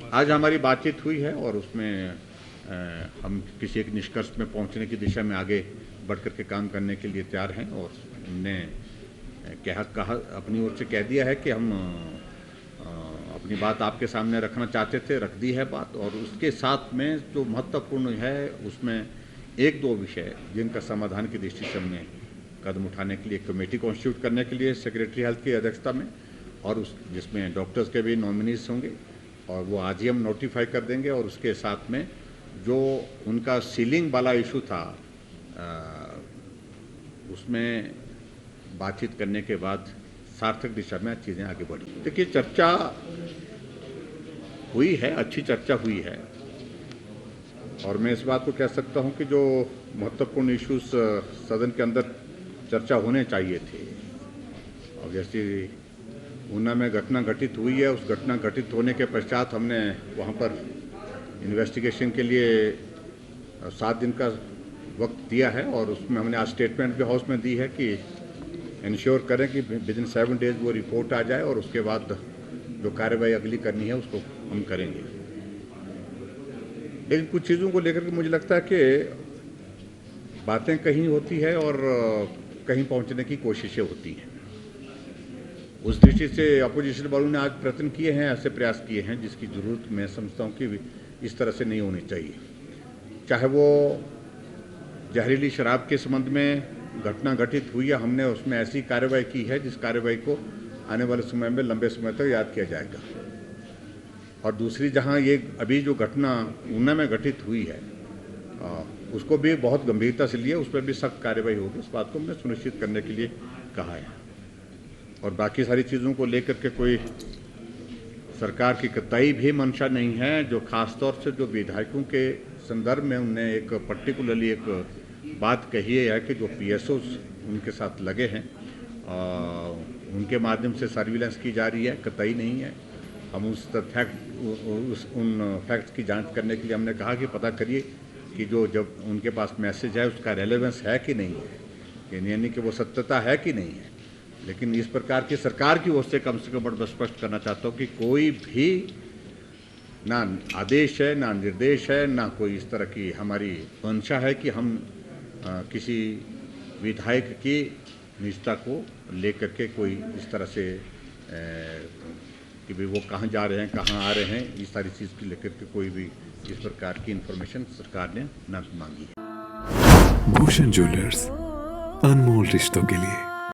आज हमारी बातचीत हुई है और उसमें हम किसी एक निष्कर्ष में पहुंचने की दिशा में आगे बढ़ कर के काम करने के लिए तैयार हैं और हमने कहा अपनी ओर से कह दिया है कि हम अपनी बात आपके सामने रखना चाहते थे, रख दी है बात। और उसके साथ में जो महत्वपूर्ण है उसमें एक दो विषय जिनका समाधान की दृष्टि से हमने कदम उठाने के लिए कमेटी कॉन्स्टिट्यूट करने के लिए सेक्रेटरी हेल्थ की अध्यक्षता में, और उस जिसमें डॉक्टर्स के भी नॉमिनीज होंगे और वो आज ही हम नोटिफाई कर देंगे। और उसके साथ में जो उनका सीलिंग वाला इशू था उसमें बातचीत करने के बाद सार्थक दिशा में चीज़ें आगे बढ़ी। देखिए, चर्चा हुई है, अच्छी चर्चा हुई है, और मैं इस बात को कह सकता हूं कि जो महत्वपूर्ण इश्यूज सदन के अंदर चर्चा होने चाहिए थे, और जैसे ऊना में घटना घटित हुई है, उस घटना घटित होने के पश्चात हमने वहां पर इन्वेस्टिगेशन के लिए 7 दिन का वक्त दिया है, और उसमें हमने आज स्टेटमेंट भी हाउस में दी है कि इंश्योर करें कि विदिन 7 डेज वो रिपोर्ट आ जाए और उसके बाद जो कार्रवाई अगली करनी है उसको हम करेंगे। लेकिन कुछ चीज़ों को लेकर के मुझे लगता है कि बातें कहीं होती है और कहीं पहुंचने की कोशिशें होती हैं। उस दृष्टि से अपोजिशन वालों ने आज प्रयत्न किए हैं, ऐसे प्रयास किए हैं जिसकी ज़रूरत मैं समझता हूं कि इस तरह से नहीं होनी चाहिए। चाहे वो जहरीली शराब के संबंध में घटना घटित हुई है, हमने उसमें ऐसी कार्रवाई की है जिस कार्रवाई को आने वाले समय में लंबे समय तक याद किया जाएगा। और दूसरी, जहां ये अभी जो घटना ऊना में घटित हुई है उसको भी बहुत गंभीरता से लिए, उस पर भी सख्त कार्रवाई होगी। उस बात को हमने सुनिश्चित करने के लिए कहा है। और बाकी सारी चीज़ों को लेकर के कोई सरकार की कतई भी मंशा नहीं है। जो खास तौर से जो विधायकों के संदर्भ में उनने एक पर्टिकुलरली एक बात कही है कि जो PSOs उनके साथ लगे हैं उनके माध्यम से सर्विलेंस की जा रही है, कतई नहीं है। हम उन फैक्ट्स की जांच करने के लिए हमने कहा कि पता करिए कि जो जब उनके पास मैसेज है उसका रेलेवेंस है कि नहीं है, यानी कि वो सत्यता है कि नहीं है। लेकिन इस प्रकार की सरकार की ओर से कम बड़ा स्पष्ट करना चाहता हूँ कि कोई भी ना आदेश है, ना निर्देश है, ना कोई इस तरह की हमारी मंशा है कि हम किसी विधायक की निजता को लेकर के कोई इस तरह से कि भाई वो कहाँ जा रहे हैं, कहाँ आ रहे हैं, इस सारी चीज़ की लेकर के कोई भी इस प्रकार की इन्फॉर्मेशन सरकार ने ना मांगी है। भूषण ज्वेलर्स, अनमोल रिश्तों के लिए।